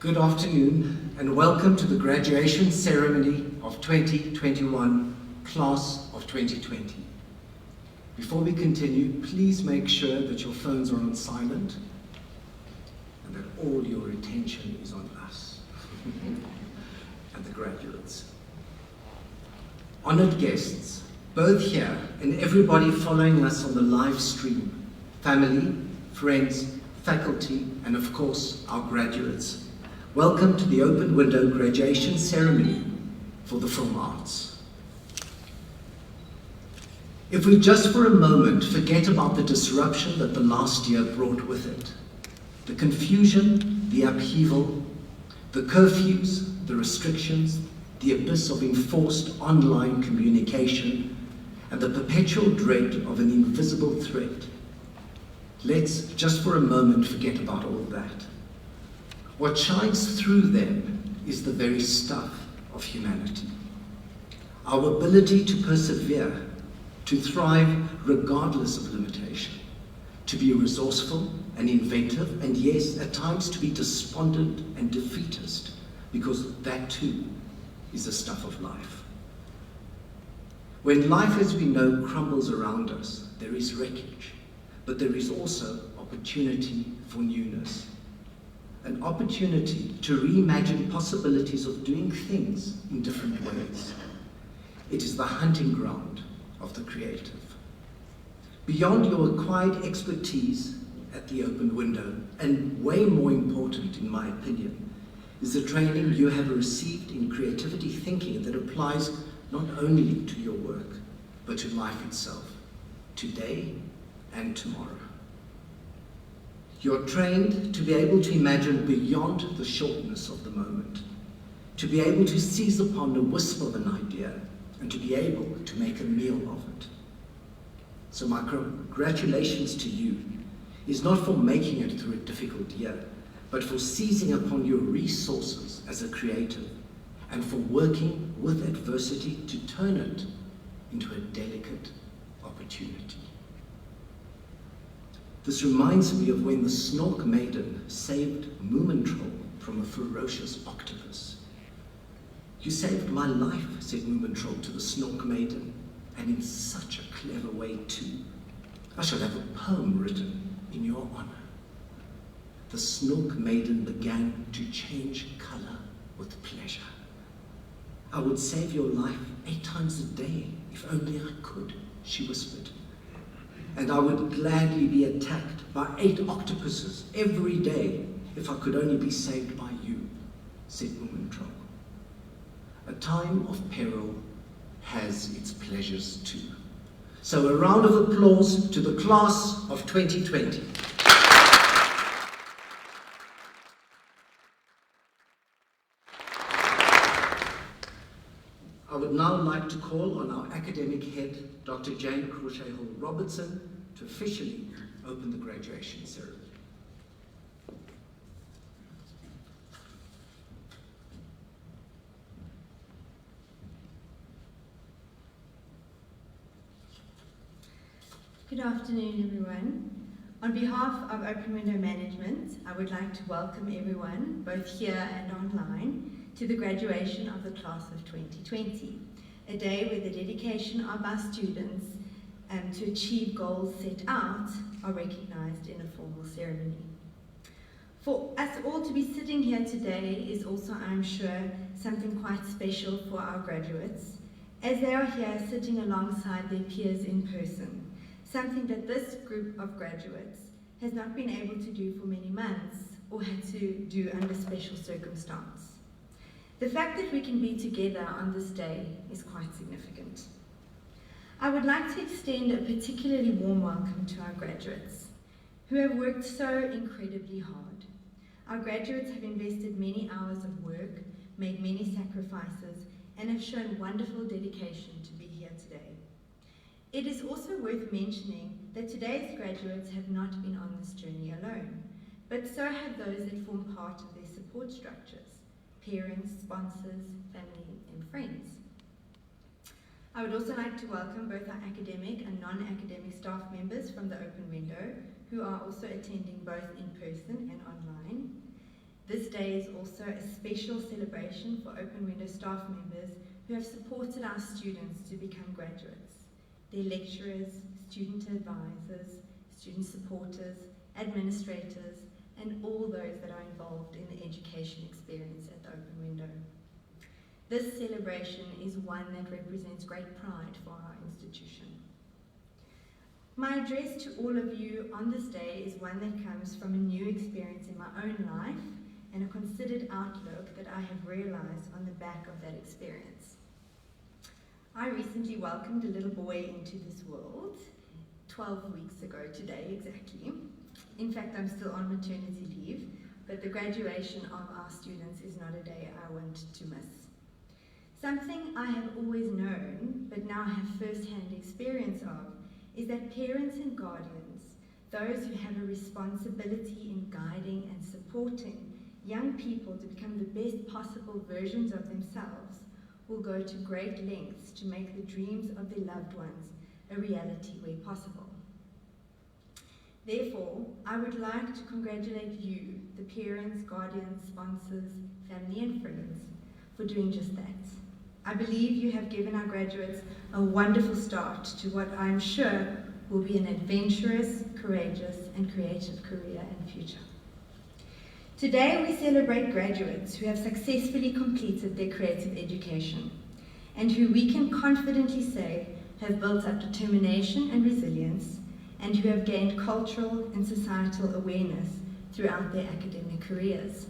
Good afternoon and welcome to the graduation ceremony of 2021, Class of 2020. Before we continue, please make sure that your phones are on silent and that all your attention is on us and the graduates. Honored guests, both here and everybody following us on the live stream, family, friends, faculty, and of course, our graduates. Welcome to the Open Window graduation ceremony for the Film Arts. If we just for a moment forget about the disruption that the last year brought with it, the confusion, the upheaval, the curfews, the restrictions, the abyss of enforced online communication, and the perpetual dread of an invisible threat, let's just for a moment forget about all that. What shines through them is the very stuff of humanity. Our ability to persevere, to thrive regardless of limitation, to be resourceful and inventive, and yes, at times to be despondent and defeatist, because that too is the stuff of life. When life as we know crumbles around us, there is wreckage, but there is also opportunity for newness. An opportunity to reimagine possibilities of doing things in different ways. It is the hunting ground of the creative. Beyond your acquired expertise at the Open Window, and way more important in my opinion, is the training you have received in creativity thinking that applies not only to your work, but to life itself, today and tomorrow. You're trained to be able to imagine beyond the shortness of the moment, to be able to seize upon a wisp of an idea, and to be able to make a meal of it. So my congratulations to you is not for making it through a difficult year, but for seizing upon your resources as a creative, and for working with adversity to turn it into a delicate opportunity. This reminds me of when the Snork Maiden saved Moomintroll from a ferocious octopus. "You saved my life," said Moomintroll to the Snork Maiden, "and in such a clever way too. I shall have a poem written in your honor." The Snork Maiden began to change color with pleasure. "I would save your life 8 times a day if only I could," she whispered. "And I would gladly be attacked by 8 octopuses every day if I could only be saved by you," said Moomintroll. A time of peril has its pleasures too. So a round of applause to the class of 2020. I would now like to call on our academic head, Dr. Jane Crochet-Hall-Robertson, to officially open the graduation ceremony. Good afternoon, everyone. On behalf of Open Window Management, I would like to welcome everyone, both here and online, to the graduation of the class of 2020, a day where the dedication of our students to achieve goals set out are recognized in a formal ceremony. For us all to be sitting here today is also, I'm sure, something quite special for our graduates, as they are here sitting alongside their peers in person, something that this group of graduates has not been able to do for many months or had to do under special circumstance. The fact that we can be together on this day is quite significant. I would like to extend a particularly warm welcome to our graduates, who have worked so incredibly hard. Our graduates have invested many hours of work, made many sacrifices, and have shown wonderful dedication to be here today. It is also worth mentioning that today's graduates have not been on this journey alone, but so have those that form part of their support structures: parents, sponsors, family, and friends. I would also like to welcome both our academic and non-academic staff members from the Open Window, who are also attending both in person and online. This day is also a special celebration for Open Window staff members who have supported our students to become graduates. Their lecturers, student advisors, student supporters, administrators, and all those that are involved in the education experience at the Open Window. This celebration is one that represents great pride for our institution. My address to all of you on this day is one that comes from a new experience in my own life and a considered outlook that I have realized on the back of that experience. I recently welcomed a little boy into this world, 12 weeks ago today exactly. In fact, I'm still on maternity leave, but the graduation of our students is not a day I want to miss. Something I have always known, but now have first-hand experience of, is that parents and guardians, those who have a responsibility in guiding and supporting young people to become the best possible versions of themselves, will go to great lengths to make the dreams of their loved ones a reality where possible. Therefore, I would like to congratulate you, the parents, guardians, sponsors, family and friends, for doing just that. I believe you have given our graduates a wonderful start to what I am sure will be an adventurous, courageous, and creative career and future. Today we celebrate graduates who have successfully completed their creative education and who we can confidently say have built up determination and resilience and who have gained cultural and societal awareness throughout their academic careers.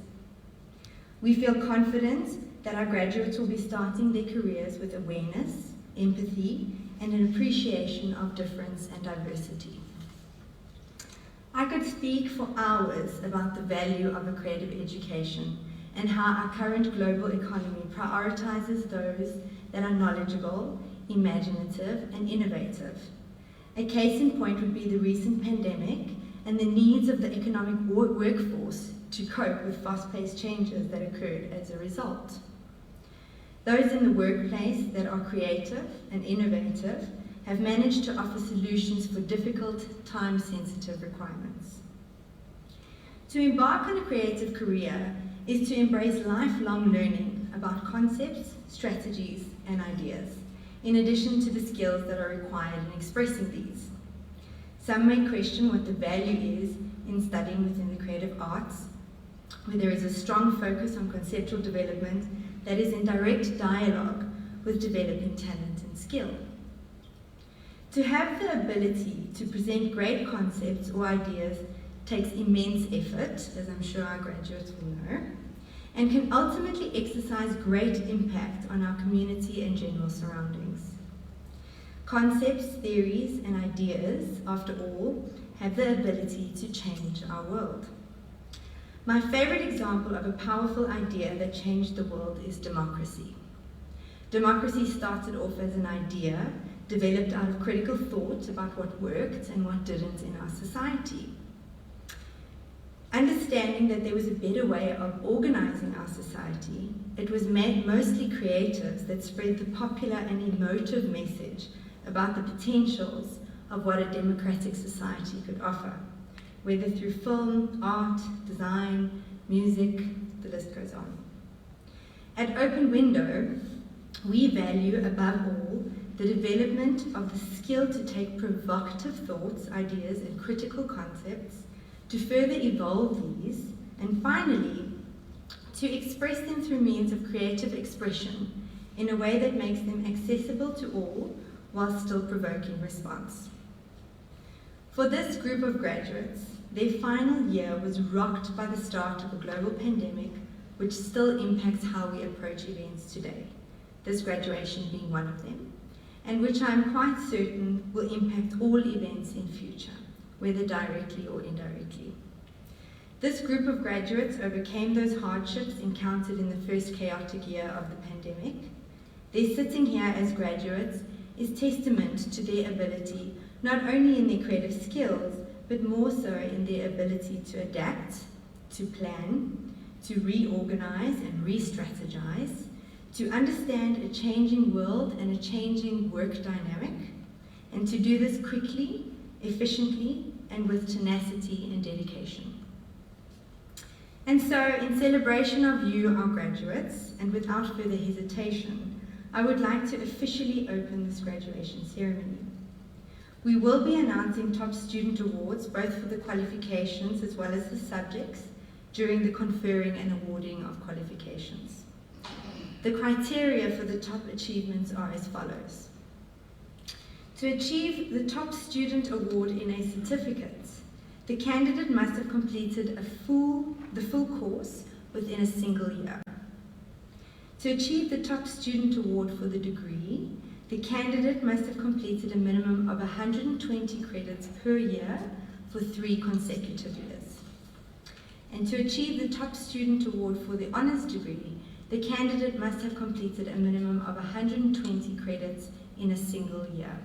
We feel confident that our graduates will be starting their careers with awareness, empathy, and an appreciation of difference and diversity. I could speak for hours about the value of a creative education and how our current global economy prioritizes those that are knowledgeable, imaginative, and innovative. A case in point would be the recent pandemic and the needs of the economic workforce to cope with fast-paced changes that occurred as a result. Those in the workplace that are creative and innovative have managed to offer solutions for difficult, time-sensitive requirements. To embark on a creative career is to embrace lifelong learning about concepts, strategies, and ideas, in addition to the skills that are required in expressing these. Some may question what the value is in studying within the creative arts, where there is a strong focus on conceptual development that is in direct dialogue with developing talent and skill. To have the ability to present great concepts or ideas takes immense effort, as I'm sure our graduates will know, and can ultimately exercise great impact on our community and general surroundings. Concepts, theories, and ideas, after all, have the ability to change our world. My favorite example of a powerful idea that changed the world is democracy. Democracy started off as an idea developed out of critical thought about what worked and what didn't in our society. Understanding that there was a better way of organizing our society, it was mostly creatives that spread the popular and emotive message about the potentials of what a democratic society could offer, whether through film, art, design, music, the list goes on. At Open Window, we value above all the development of the skill to take provocative thoughts, ideas, and critical concepts, to further evolve these, and finally, to express them through means of creative expression in a way that makes them accessible to all while still provoking response. For this group of graduates, their final year was rocked by the start of a global pandemic which still impacts how we approach events today, this graduation being one of them, and which I am quite certain will impact all events in future, whether directly or indirectly. This group of graduates overcame those hardships encountered in the first chaotic year of the pandemic. Their sitting here as graduates is testament to their ability, not only in their creative skills, but more so in their ability to adapt, to plan, to reorganize and re-strategize, to understand a changing world and a changing work dynamic, and to do this quickly, efficiently, and with tenacity and dedication. And so, in celebration of you, our graduates, and without further hesitation, I would like to officially open this graduation ceremony. We will be announcing top student awards, both for the qualifications as well as the subjects, during the conferring and awarding of qualifications. The criteria for the top achievements are as follows. To achieve the top student award in a certificate, the candidate must have completed the full course within a single year. To achieve the top student award for the degree, the candidate must have completed a minimum of 120 credits per year for 3 consecutive years. And to achieve the top student award for the honours degree, the candidate must have completed a minimum of 120 credits in a single year.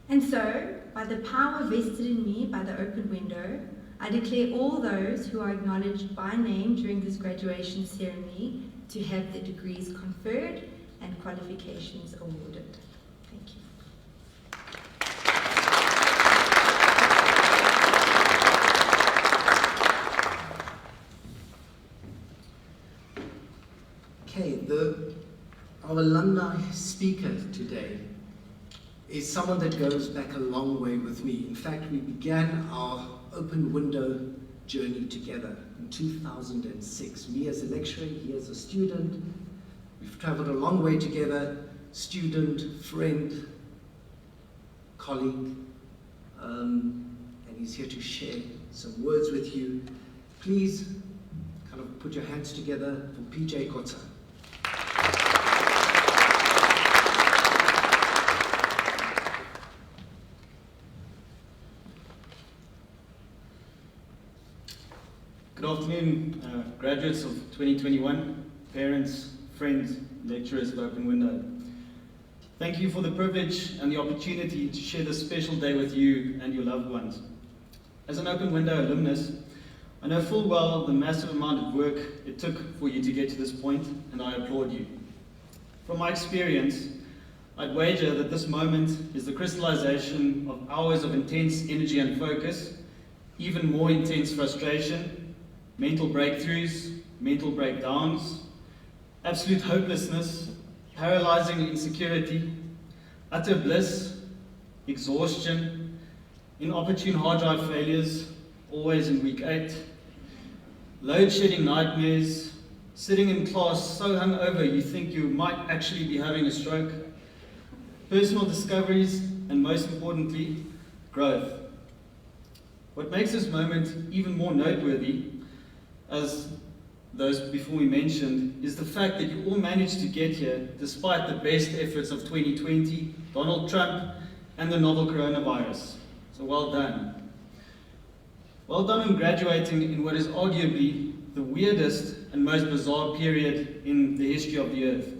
And so, by the power vested in me by the open window, I declare all those who are acknowledged by name during this graduation ceremony to have their degrees conferred and qualifications awarded. Thank you. Okay, our alumni speaker today is someone that goes back a long way with me. In fact, we began our open window journey together in 2006. Me as a lecturer, he as a student. We've traveled a long way together, student, friend, colleague, and he's here to share some words with you. Please kind of put your hands together for PJ Kotza. Good afternoon, graduates of 2021, parents, friends, lecturers at Open Window. Thank you for the privilege and the opportunity to share this special day with you and your loved ones. As an Open Window alumnus, I know full well the massive amount of work it took for you to get to this point, and I applaud you. From my experience, I'd wager that this moment is the crystallization of hours of intense energy and focus, even more intense frustration, mental breakthroughs, mental breakdowns, absolute hopelessness, paralyzing insecurity, utter bliss, exhaustion, inopportune hard drive failures, always in week 8, load-shedding nightmares, sitting in class so hungover you think you might actually be having a stroke, personal discoveries, and most importantly, growth. What makes this moment even more noteworthy, as those before me mentioned, is the fact that you all managed to get here despite the best efforts of 2020, Donald Trump, and the novel coronavirus. So well done. Well done in graduating in what is arguably the weirdest and most bizarre period in the history of the earth,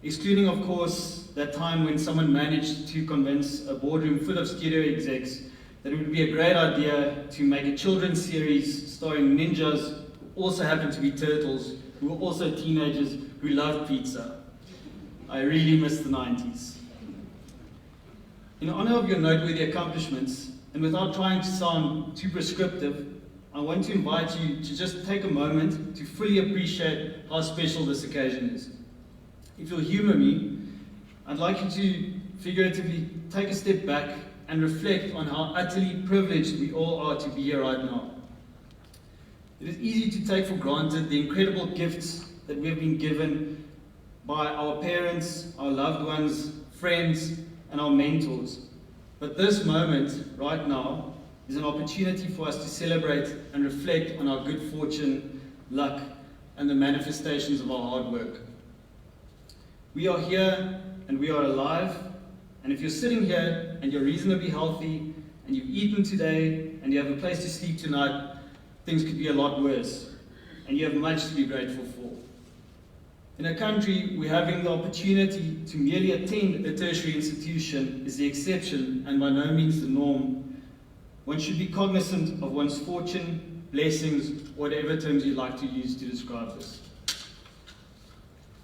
excluding of course that time when someone managed to convince a boardroom full of studio execs that it would be a great idea to make a children's series starring ninjas who also happen to be turtles, who were also teenagers who loved pizza. I really miss the 90s. In honor of your noteworthy accomplishments, and without trying to sound too prescriptive, I want to invite you to just take a moment to fully appreciate how special this occasion is. If you'll humor me, I'd like you to figuratively take a step back and reflect on how utterly privileged we all are to be here right now. It is easy to take for granted the incredible gifts that we have been given by our parents, our loved ones, friends, and our mentors. But this moment, right now, is an opportunity for us to celebrate and reflect on our good fortune, luck, and the manifestations of our hard work. We are here and we are alive, and if you're sitting here and you're reasonably healthy, and you've eaten today, and you have a place to sleep tonight, things could be a lot worse, and you have much to be grateful for. In a country where having the opportunity to merely attend a tertiary institution is the exception and by no means the norm, one should be cognizant of one's fortune, blessings, whatever terms you'd like to use to describe this.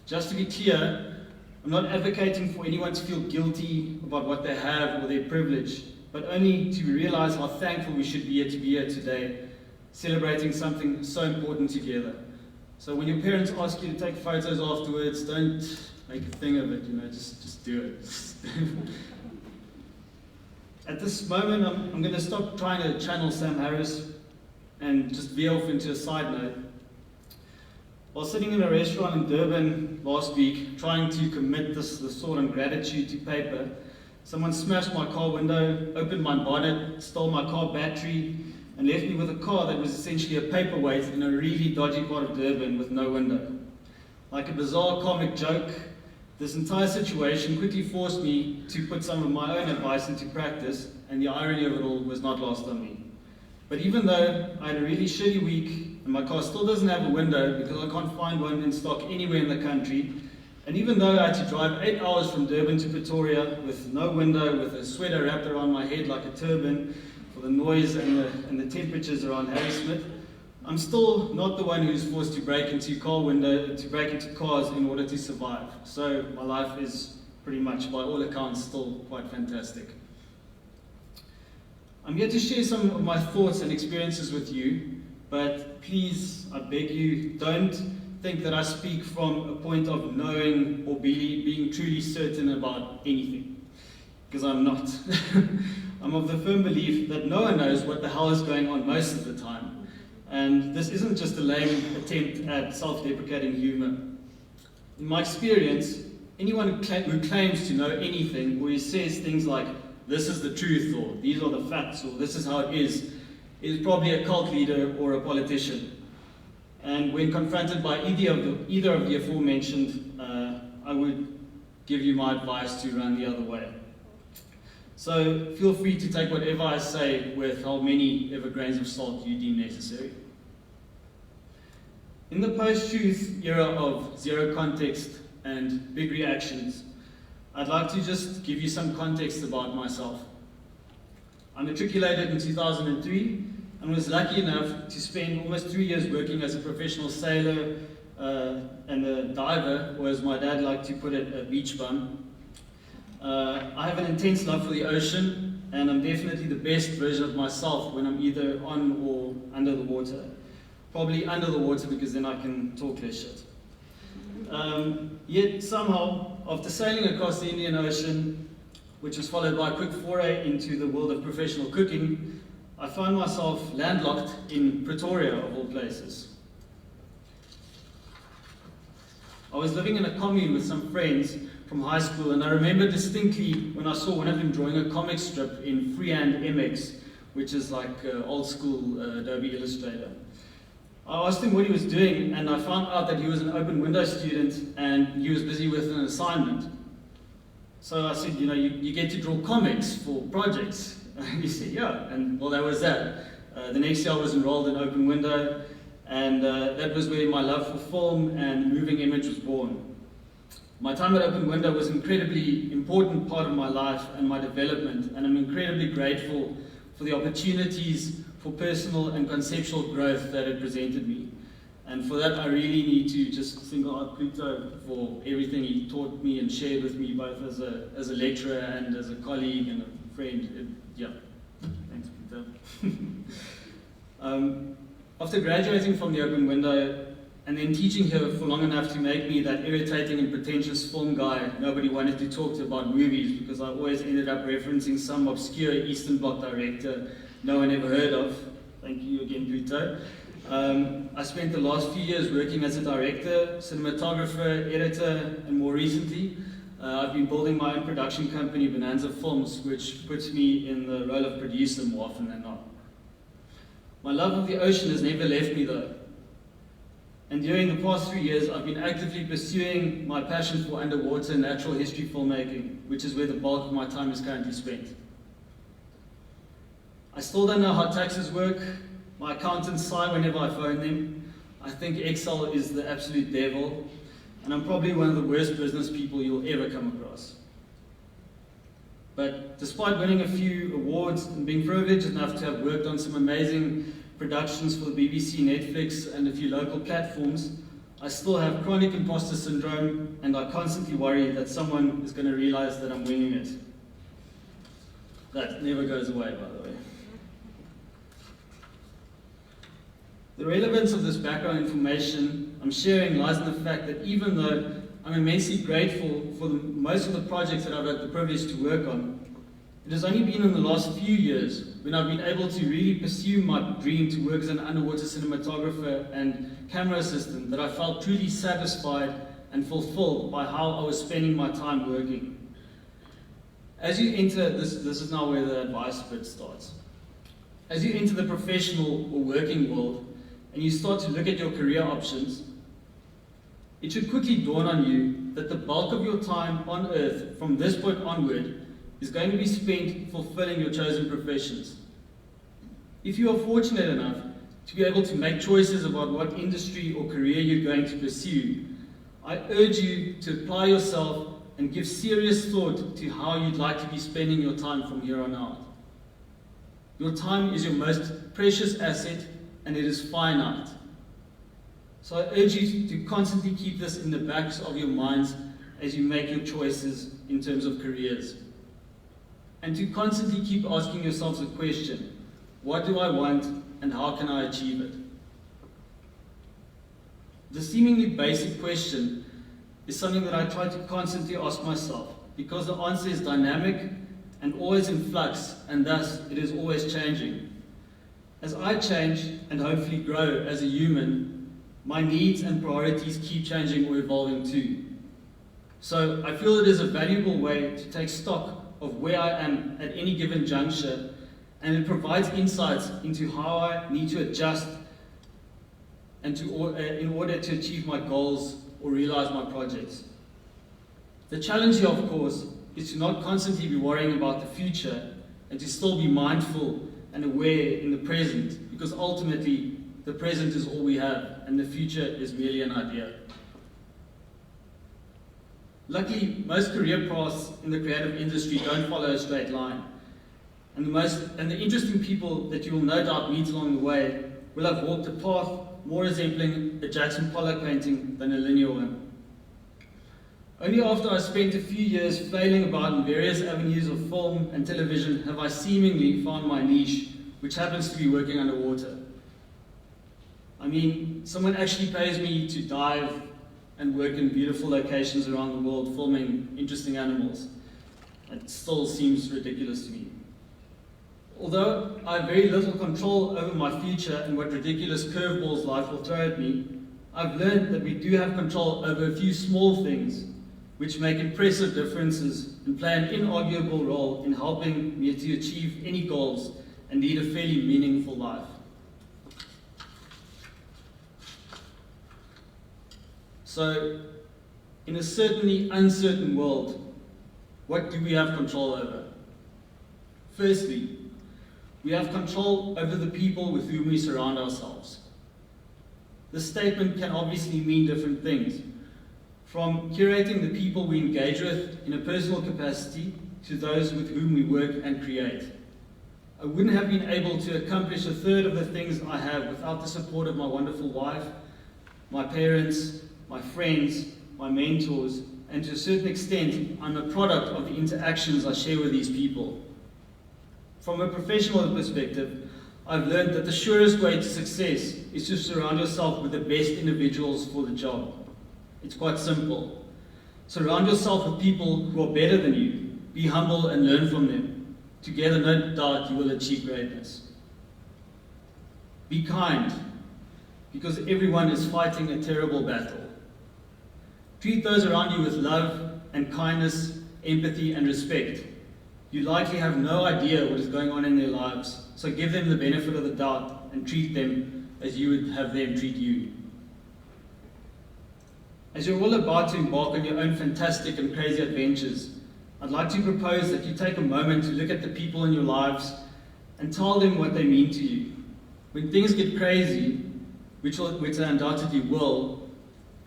Just to be clear, I'm not advocating for anyone to feel guilty about what they have or their privilege, but only to realize how thankful we should be here today, celebrating something so important together. So when your parents ask you to take photos afterwards, don't make a thing of it, just do it. At this moment, I'm going to stop trying to channel Sam Harris and just veer off into a side note. While sitting in a restaurant in Durban last week, trying to commit this thought and gratitude to paper, someone smashed my car window, opened my bonnet, stole my car battery, and left me with a car that was essentially a paperweight in a really dodgy part of Durban with no window. Like a bizarre comic joke, this entire situation quickly forced me to put some of my own advice into practice, and the irony of it all was not lost on me. But even though I had a really shitty week, and my car still doesn't have a window because I can't find one in stock anywhere in the country, and even though I had to drive 8 hours from Durban to Pretoria with no window, with a sweater wrapped around my head like a turban, for the noise and the temperatures around Harrismith, I'm still not the one who's forced to break into cars in order to survive. So my life is pretty much, by all accounts, still quite fantastic. I'm here to share some of my thoughts and experiences with you, but please, I beg you, don't think that I speak from a point of knowing or being truly certain about anything, because I'm not. I'm of the firm belief that no one knows what the hell is going on most of the time. And this isn't just a lame attempt at self-deprecating humor. In my experience, anyone who claims to know anything, or who says things like, this is the truth, or these are the facts, or this is how it is probably a cult leader or a politician. And when confronted by either of the aforementioned, I would give you my advice to run the other way. So feel free to take whatever I say with how many ever grains of salt you deem necessary. In the post-truth era of zero context and big reactions, I'd like to just give you some context about myself. I matriculated in 2003 and was lucky enough to spend almost 3 years working as a professional sailor and a diver, or as my dad liked to put it, a beach bum. I have an intense love for the ocean, and I'm definitely the best version of myself when I'm either on or under the water. Probably under the water, because then I can talk less shit. Yet somehow, after sailing across the Indian Ocean, which was followed by a quick foray into the world of professional cooking, I found myself landlocked in Pretoria, of all places. I was living in a commune with some friends from high school, and I remember distinctly when I saw one of them drawing a comic strip in Freehand MX, which is like old school Adobe Illustrator. I asked him what he was doing, and I found out that he was an open window student and he was busy with an assignment. So I said, you get to draw comics for projects. And he said, yeah, and well, that was that. The next year I was enrolled in Open Window, and that was where my love for film and moving image was born. My time at Open Window was an incredibly important part of my life and my development, and I'm incredibly grateful for the opportunities for personal and conceptual growth that it presented me. And for that, I really need to just single out Pluto for everything he taught me and shared with me, both as a lecturer and as a colleague and a friend. Thanks, Pluto. After graduating from the Open Window and then teaching here for long enough to make me that irritating and pretentious film guy nobody wanted to talk to about movies, because I always ended up referencing some obscure Eastern Bloc director no one ever heard of. Thank you again, Pluto. I spent the last few years working as a director, cinematographer, editor, and more recently, I've been building my own production company, Bonanza Films, which puts me in the role of producer more often than not. My love of the ocean has never left me though. And during the past 3 years, I've been actively pursuing my passion for underwater natural history filmmaking, which is where the bulk of my time is currently spent. I still don't know how taxes work. My accountants sigh whenever I phone them. I think Excel is the absolute devil, and I'm probably one of the worst business people you'll ever come across. But despite winning a few awards and being privileged enough to have worked on some amazing productions for the BBC, Netflix, and a few local platforms, I still have chronic imposter syndrome, and I constantly worry that someone is going to realize that I'm winging it. That never goes away, by the way. The relevance of this background information I'm sharing lies in the fact that even though I'm immensely grateful for most of the projects that I've had the privilege to work on, it has only been in the last few years when I've been able to really pursue my dream to work as an underwater cinematographer and camera assistant that I felt truly satisfied and fulfilled by how I was spending my time working. As you enter, this is now where the advice bit starts. As you enter the professional or working world and you start to look at your career options, it should quickly dawn on you that the bulk of your time on earth from this point onward is going to be spent fulfilling your chosen professions. If you are fortunate enough to be able to make choices about what industry or career you're going to pursue, I urge you to apply yourself and give serious thought to how you'd like to be spending your time from here on out. Your time is your most precious asset and it is finite. So I urge you to constantly keep this in the backs of your minds as you make your choices in terms of careers. And to constantly keep asking yourselves the question, what do I want and how can I achieve it? The seemingly basic question is something that I try to constantly ask myself because the answer is dynamic and always in flux, and thus it is always changing. As I change and hopefully grow as a human, my needs and priorities keep changing or evolving too. So I feel it is a valuable way to take stock of where I am at any given juncture, and it provides insights into how I need to adjust and in order to achieve my goals or realize my projects. The challenge here, of course, is to not constantly be worrying about the future and to still be mindful and aware in the present, because ultimately the present is all we have and the future is merely an idea. Luckily, most career paths in the creative industry don't follow a straight line. And the interesting people that you will no doubt meet along the way will have walked a path more resembling a Jackson Pollock painting than a linear one. Only after I spent a few years flailing about in various avenues of film and television have I seemingly found my niche, which happens to be working underwater. I mean, someone actually pays me to dive and work in beautiful locations around the world filming interesting animals. It still seems ridiculous to me. Although I have very little control over my future and what ridiculous curveballs life will throw at me, I've learned that we do have control over a few small things which make impressive differences and play an inarguable role in helping me to achieve any goals and lead a fairly meaningful life. So, in a certainly uncertain world, what do we have control over? Firstly, we have control over the people with whom we surround ourselves. This statement can obviously mean different things, from curating the people we engage with in a personal capacity to those with whom we work and create. I wouldn't have been able to accomplish a third of the things I have without the support of my wonderful wife, my parents, my friends, my mentors, and to a certain extent, I'm a product of the interactions I share with these people. From a professional perspective, I've learned that the surest way to success is to surround yourself with the best individuals for the job. It's quite simple. Surround yourself with people who are better than you. Be humble and learn from them. Together, no doubt, you will achieve greatness. Be kind, because everyone is fighting a terrible battle. Treat those around you with love and kindness, empathy and respect. You likely have no idea what is going on in their lives, so give them the benefit of the doubt and treat them as you would have them treat you. As you're all about to embark on your own fantastic and crazy adventures, I'd like to propose that you take a moment to look at the people in your lives and tell them what they mean to you. When things get crazy, which they undoubtedly will,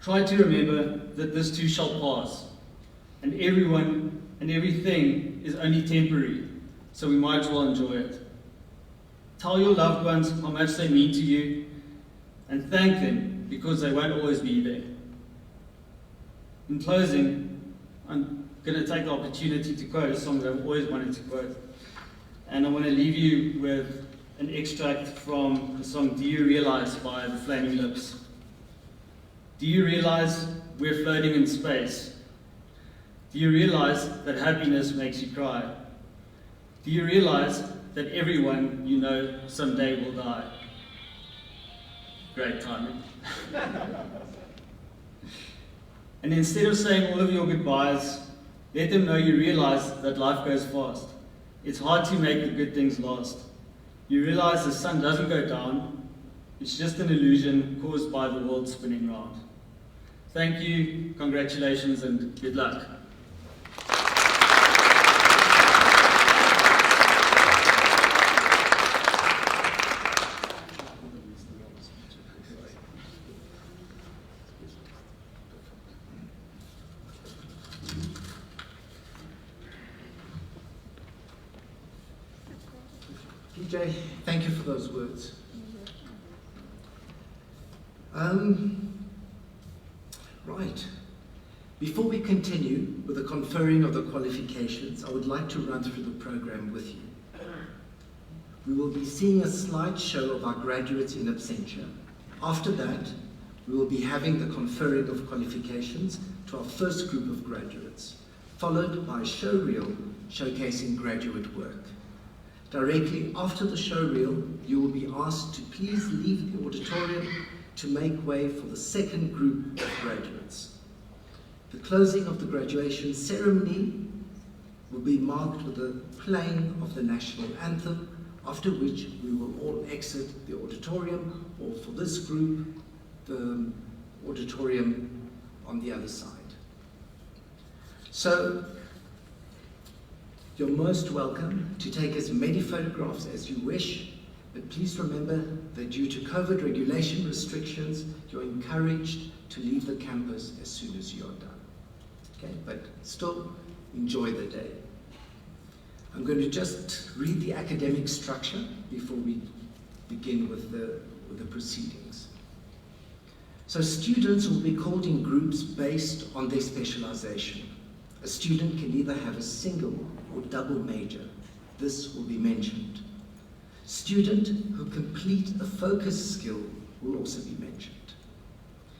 try to remember that this too shall pass, and everyone and everything is only temporary, so we might as well enjoy it. Tell your loved ones how much they mean to you, and thank them because they won't always be there. In closing, I'm going to take the opportunity to quote a song that I've always wanted to quote, and I want to leave you with an extract from the song Do You Realize by the Flaming Lips. Do you realize we're floating in space? Do you realize that happiness makes you cry? Do you realize that everyone you know someday will die? Great timing. And instead of saying all of your goodbyes, let them know you realize that life goes fast. It's hard to make the good things last. You realize the sun doesn't go down. It's just an illusion caused by the world spinning round. Thank you, congratulations, and good luck. PJ, thank you for those words. Right. Before we continue with the conferring of the qualifications, I would like to run through the program with you. We will be seeing a slideshow of our graduates in absentia. After that, we will be having the conferring of qualifications to our first group of graduates, followed by a show reel showcasing graduate work. Directly after the show reel, you will be asked to please leave the auditorium to make way for the second group of graduates. The closing of the graduation ceremony will be marked with the playing of the national anthem, after which we will all exit the auditorium, or for this group, the auditorium on the other side. So, you're most welcome to take as many photographs as you wish, but please remember that due to COVID regulation restrictions, you're encouraged to leave the campus as soon as you're done. Okay, but still enjoy the day. I'm going to just read the academic structure before we begin with the proceedings. So students will be called in groups based on their specialization. A student can either have a single or double major. This will be mentioned. Student who complete a focus skill will also be mentioned.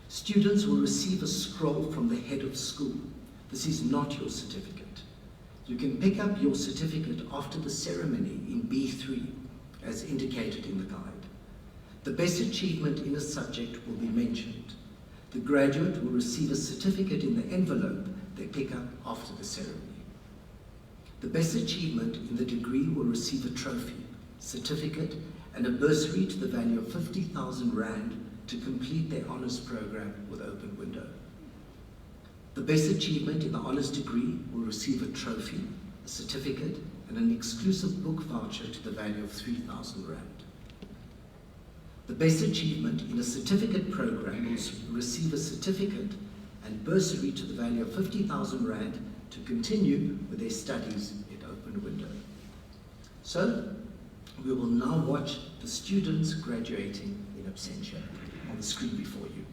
Students will receive a scroll from the head of school. This is not your certificate. You can pick up your certificate after the ceremony in B3, as indicated in the guide. The best achievement in a subject will be mentioned. The graduate will receive a certificate in the envelope they pick up after the ceremony. The best achievement in the degree will receive a trophy, certificate, and a bursary to the value of 50,000 Rand to complete their honours program with Open Window. The best achievement in the honours degree will receive a trophy, a certificate, and an exclusive book voucher to the value of 3,000 Rand. The best achievement in a certificate program will receive a certificate and bursary to the value of 50,000 Rand to continue with their studies at Open Window. So, we will now watch the students graduating in absentia on the screen before you.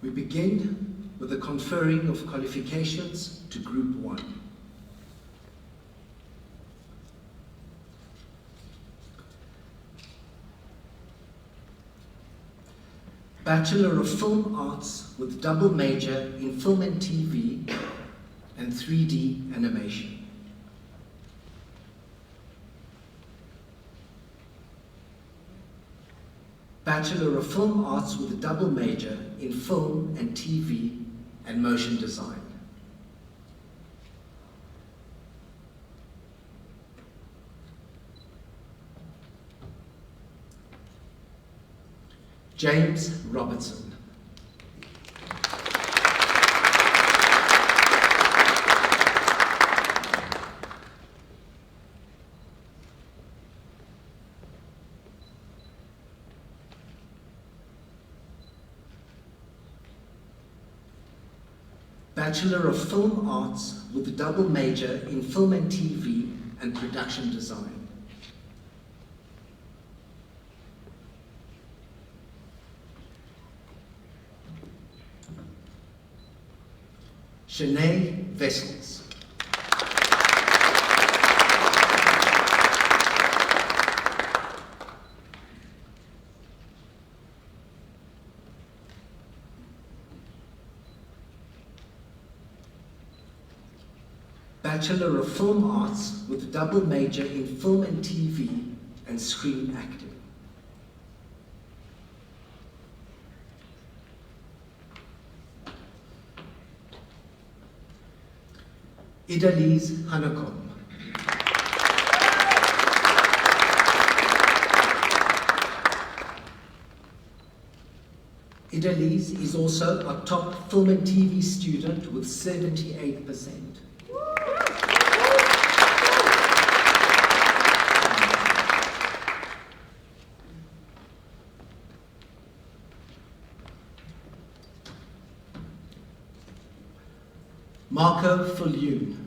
We begin with the conferring of qualifications to Group 1. Bachelor of Film Arts with double major in Film and TV and 3D animation. Bachelor of Film Arts with a double major in Film and TV and Motion Design. James Robertson. Bachelor of Film Arts with a double major in Film and TV and Production Design. Shanae Vessels. Bachelor of Film Arts with a double major in Film and TV and Screen Acting. Idalise Hanekom. Idalise is also a top film and TV student with 78%. Marco Fulyoon.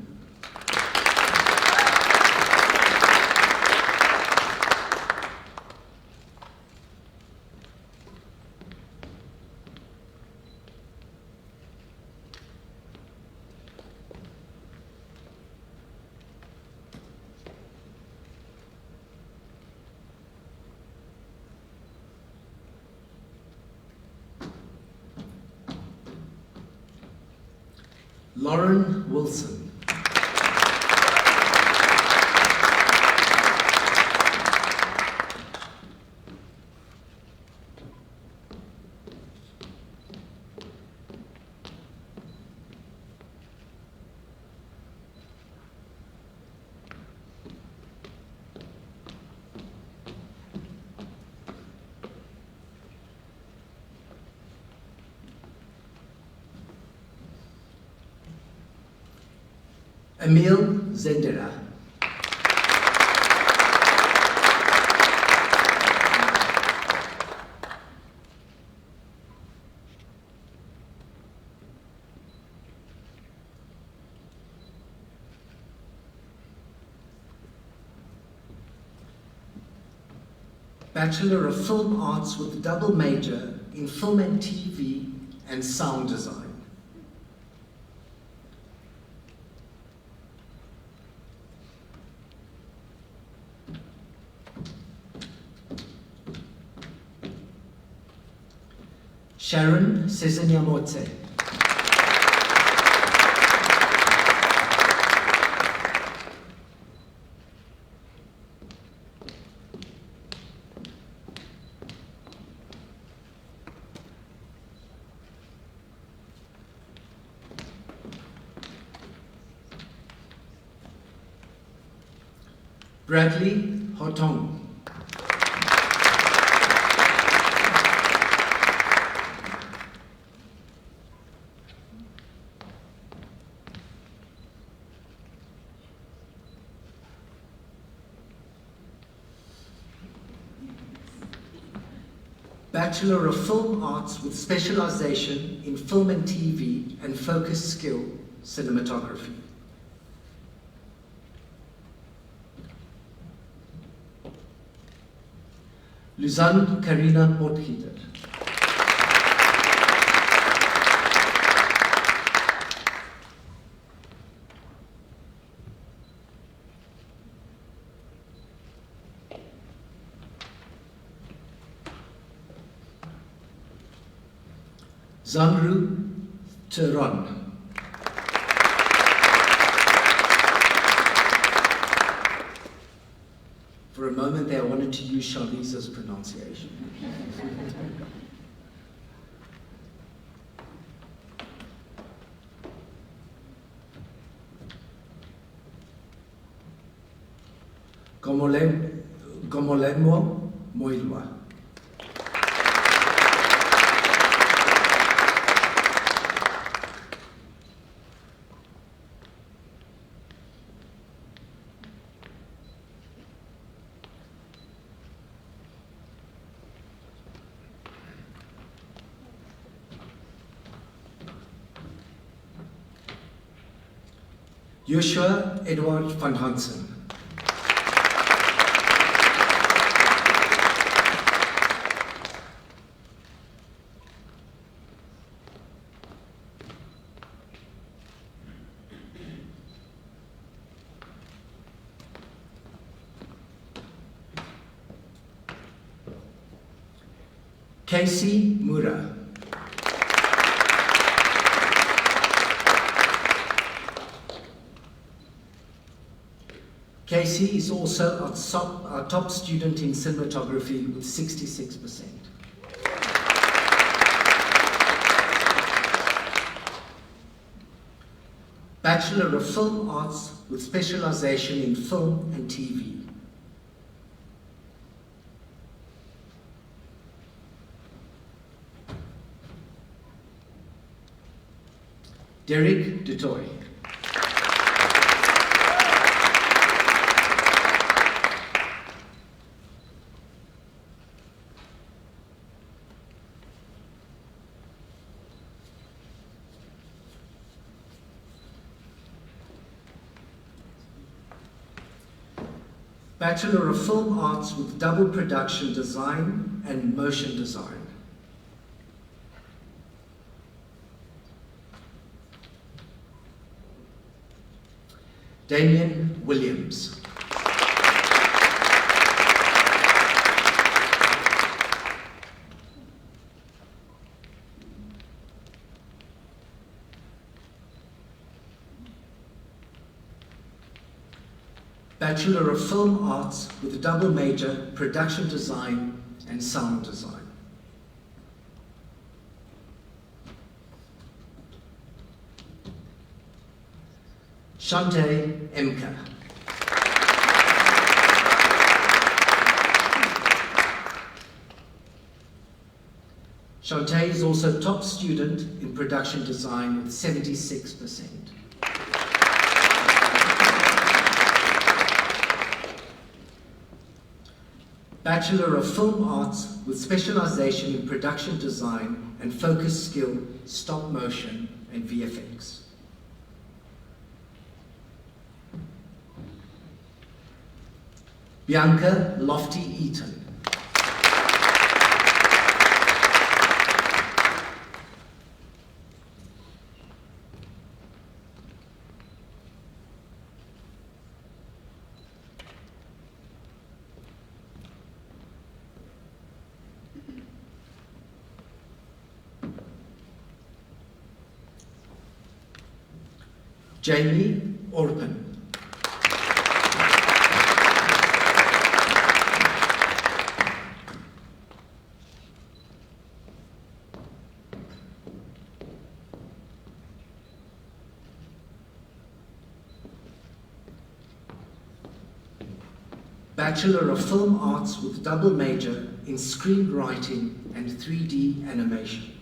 Lauren Wilson. Emil Zendera. Bachelor of Film Arts with a double major in Film and TV and Sound Design. Sharon Sesanyamotse. Bradley Hotong. Bachelor of Film Arts with specialization in Film and TV and focus skill cinematography. Luzanne Karina Potgieter. Zanru Teron. For a moment there, I wanted to use Charlize's pronunciation. Komolemo Moilwa. Joshua Edward van Hansen. Casey Mura. Casey is also our top student in cinematography with 66%. Bachelor of Film Arts with specialization in film and TV. Derek Dutoy. Bachelor of Film Arts with double production design and motion design. Damien Williams. Bachelor of Film Arts with a double major, production design and sound design. Shante Emka. Shante is also top student in production design with 76%. Bachelor of Film Arts with specialization in production design and focus skill, stop motion and VFX. Bianca Lofty Eaton. Jamie Orpen. Bachelor of Film Arts with double major in screenwriting and 3D animation.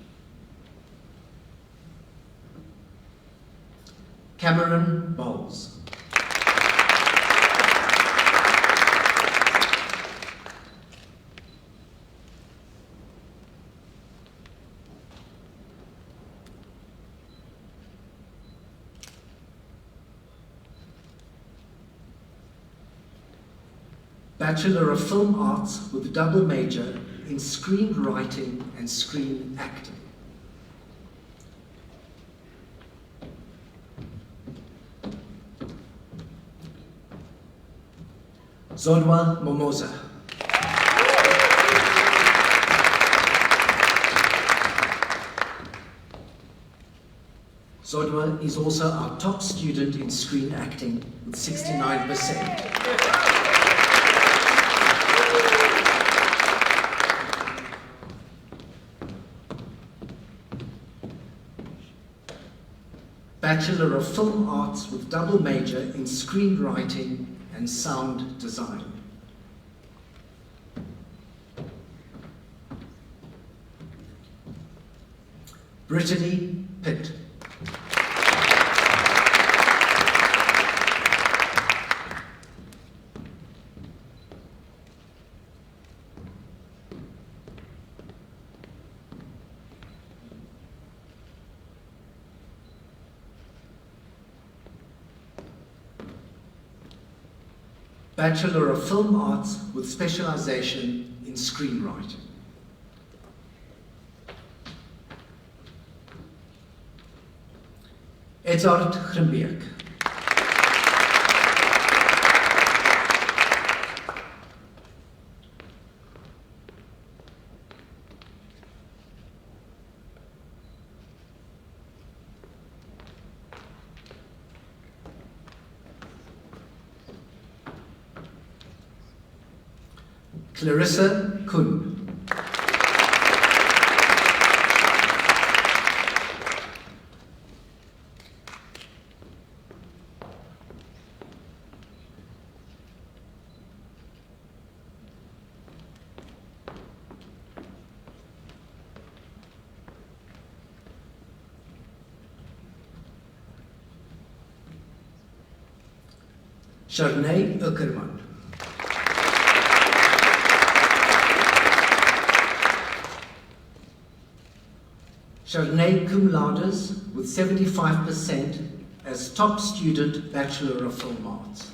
Cameron Bowles. Bachelor of Film Arts with double major in screenwriting and screen acting. Zodwa Momoza. Zodwa is also our top student in screen acting with 69%. Bachelor of Film Arts with double major in screenwriting and sound design. Brittany Pitt. Bachelor of Film Arts with specialization in screenwriting. Edzard Grimbeek. Clarissa Kuhn. Sharnay Uckerman. Sharnay cum laudes with 75% as top student Bachelor of Film Arts.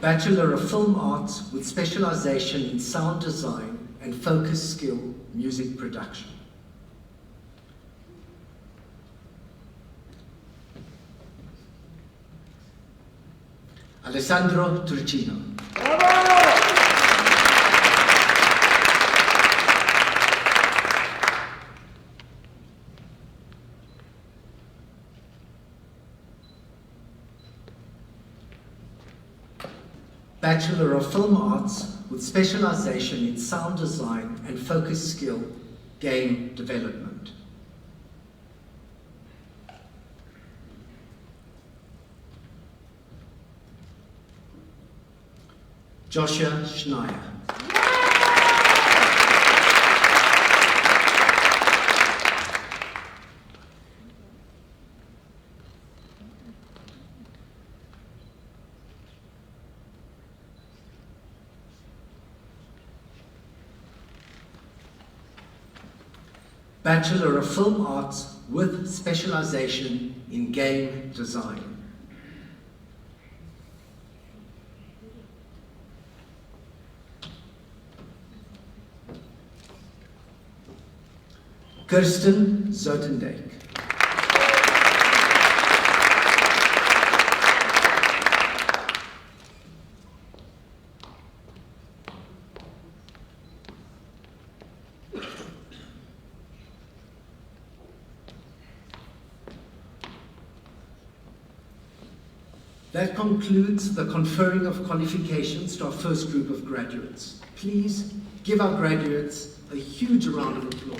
Bachelor of Film Arts with specialization in sound design and focus skill music production. Alessandro Turcino. Bachelor of Film Arts with specialization in sound design and focus skill game development. Joshua Schneier. Bachelor of Film Arts with specialization in game design. Kirsten Zotendijk. That concludes the conferring of qualifications to our first group of graduates. Please give our graduates a huge round of applause.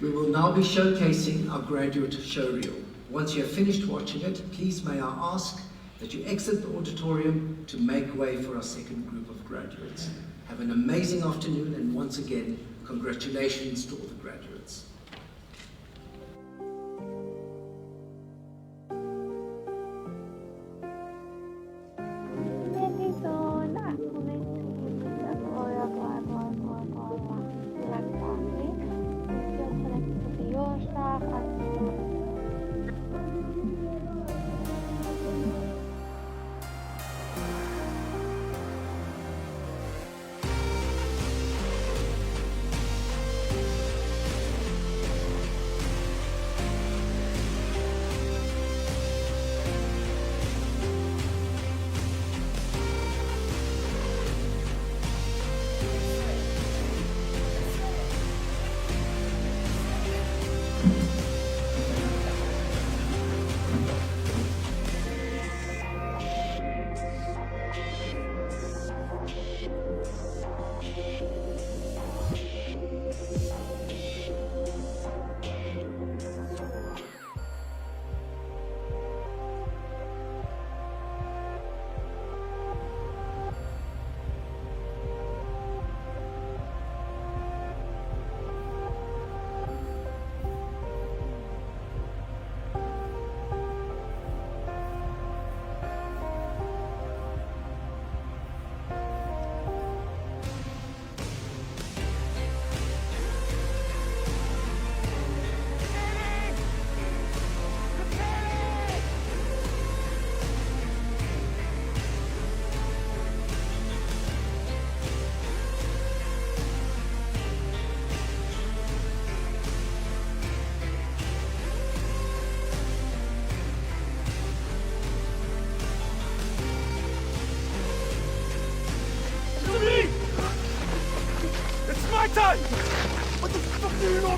We will now be showcasing our graduate showreel. Once you have finished watching it, please may I ask that you exit the auditorium to make way for our second group of graduates. Have an amazing afternoon, and once again, congratulations to all the graduates.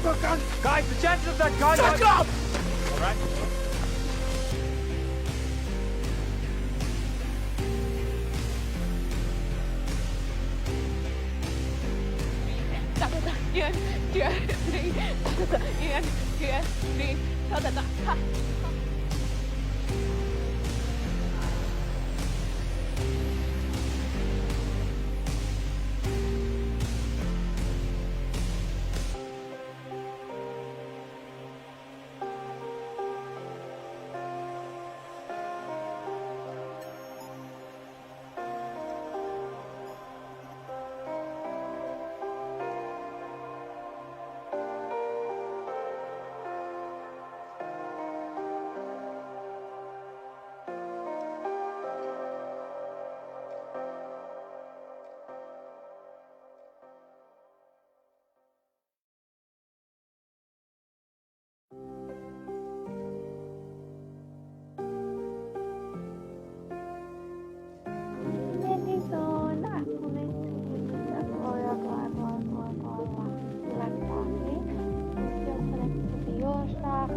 auto gun! Guys, the chances of that gun... Shut up! All right. Ian, here, three, Ian, here, three, Netizen, aku netizen, agora, lagi. Eu conecto Diosa,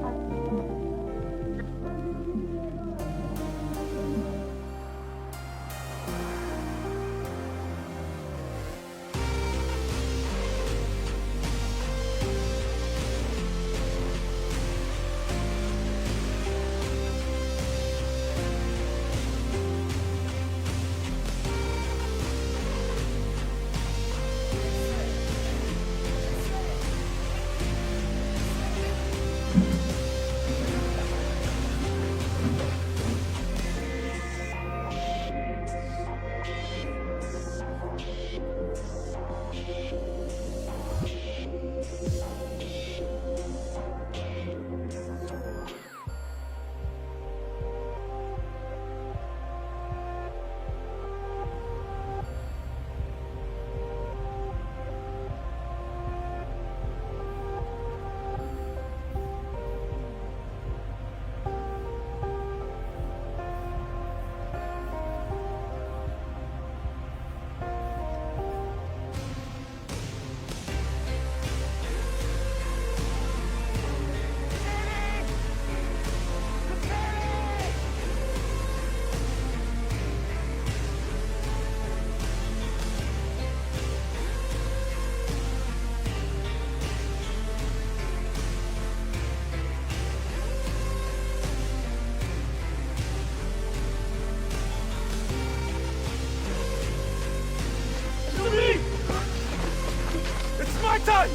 my time!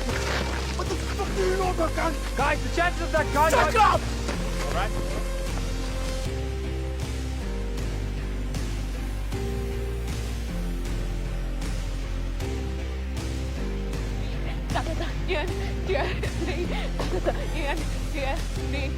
What the fuck do you know about gun? Guys, the chances of that gun... Shut up! All right. Ian, here, three, Ian, here, three,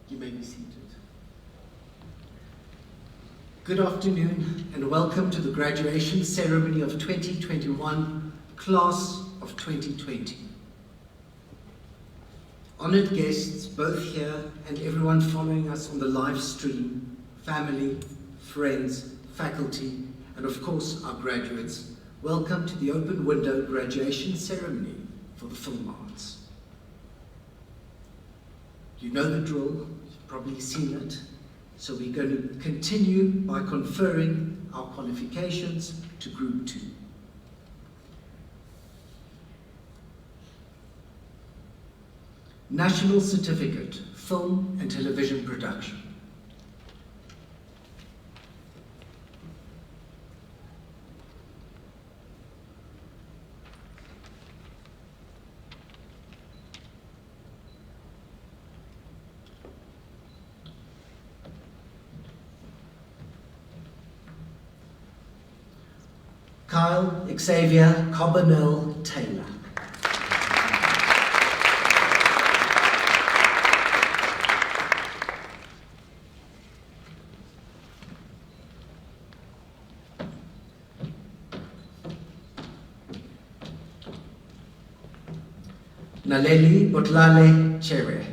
You may be seated. Good afternoon and welcome to the graduation ceremony of 2021, Class of 2020. Honoured guests, both here and everyone following us on the live stream, family, friends, faculty, and of course our graduates, welcome to the Open Window graduation ceremony for the Film Arts. You know the drill, you've probably seen it, so we're going to continue by conferring our qualifications to Group 2. National Certificate, Film and Television Production. Kyle Xavier Carbonell Taylor. Naleli Botlale Chere.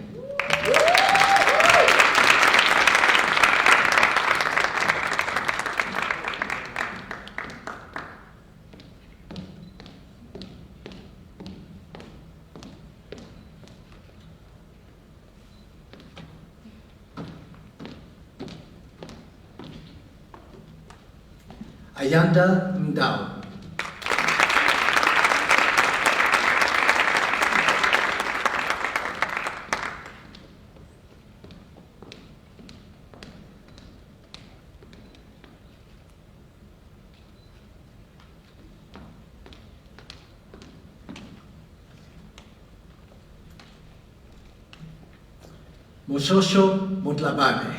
Ayanda Mdao. Moshosho Motlabane.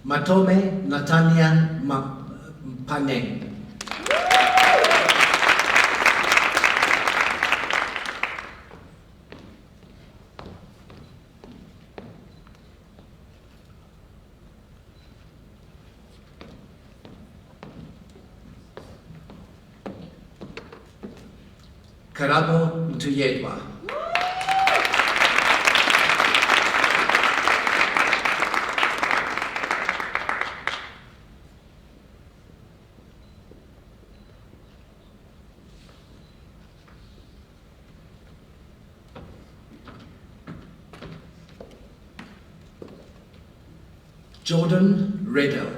Matome Natanya Paneng. Karabo Ntuyedwa. Jordan Riddle.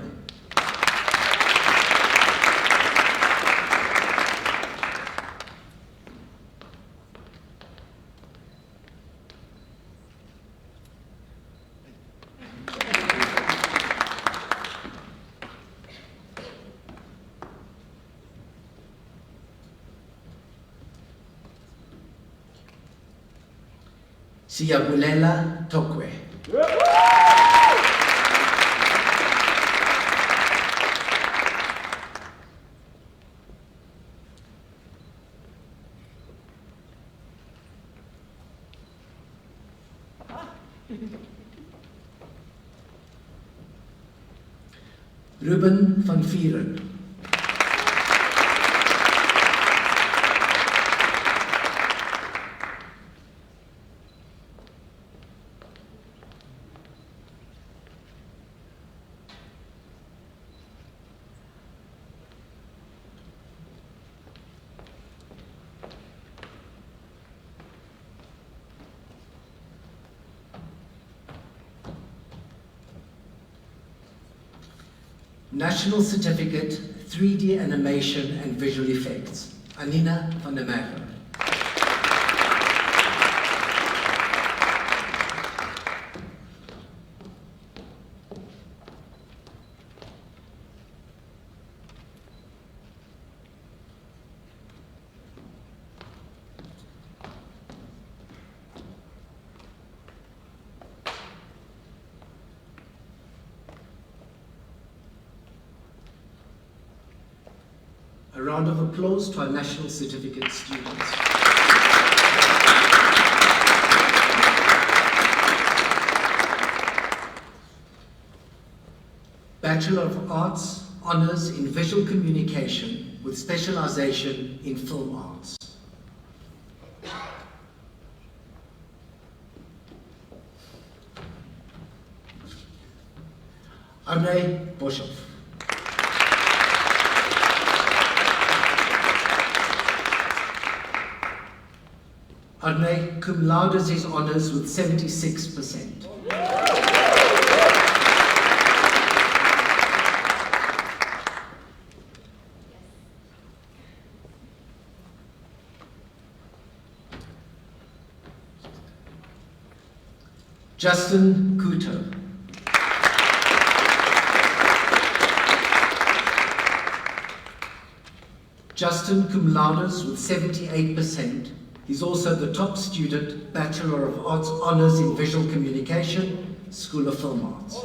Siyabulela Tokwe. Ruben van Vieren. National Certificate, 3D Animation and Visual Effects, Anina van der Merwe. A round of applause to our National Certificate students. Bachelor of Arts, Honours in Visual Communication with specialization in Film Arts. Andrei Boshov. Arne cum laude his honours with 76%. Justin Kuto. Justin cum laude with 78%. He's also the top student, Bachelor of Arts Honours in Visual Communication, School of Film Arts.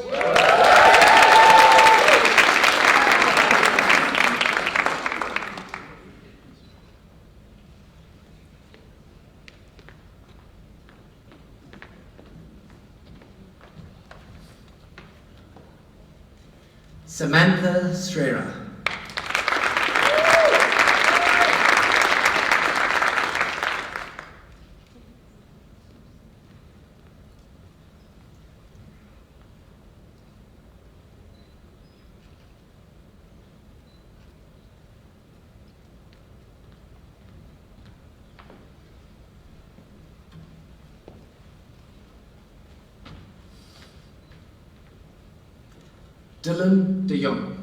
Samantha Srera. Dylan de Jong.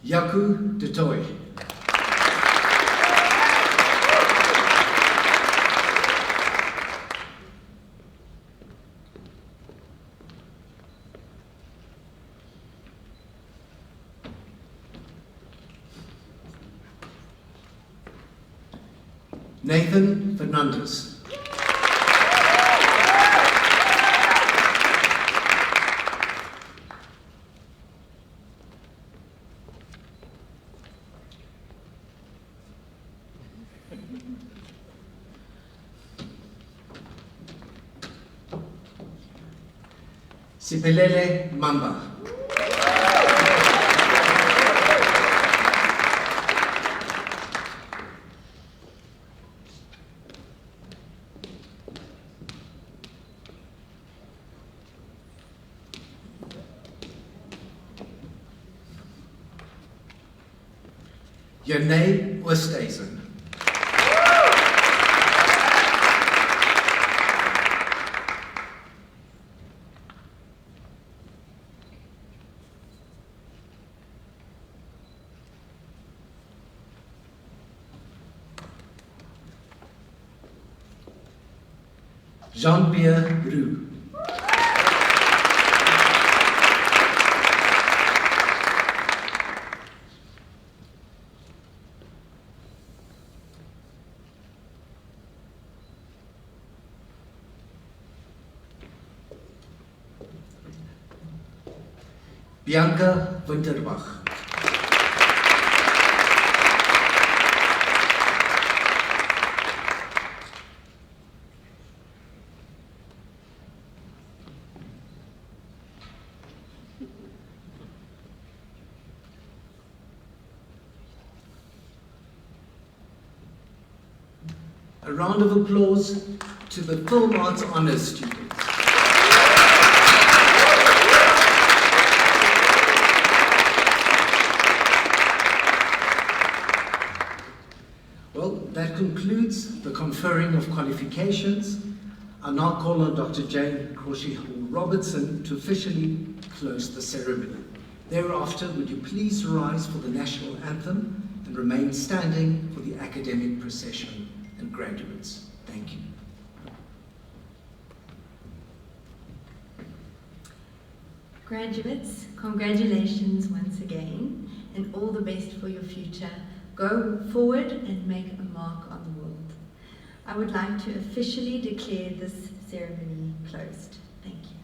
Yaku de Toy. Nathan Fernandez. Sipelele Mamba. Janae Oosthuizen. Jean-Pierre Roux. Bianca Winterbach. A round of applause to the Film Arts Honours students. Well, that concludes the conferring of qualifications. I now call on Dr. Jane Crawshay-Robertson to officially close the ceremony. Thereafter, would you please rise for the national anthem and remain standing for the academic procession and graduates. Thank you. Graduates, congratulations once again, and all the best for your future. Go forward and make a mark on the world. I would like to officially declare this ceremony closed. Thank you.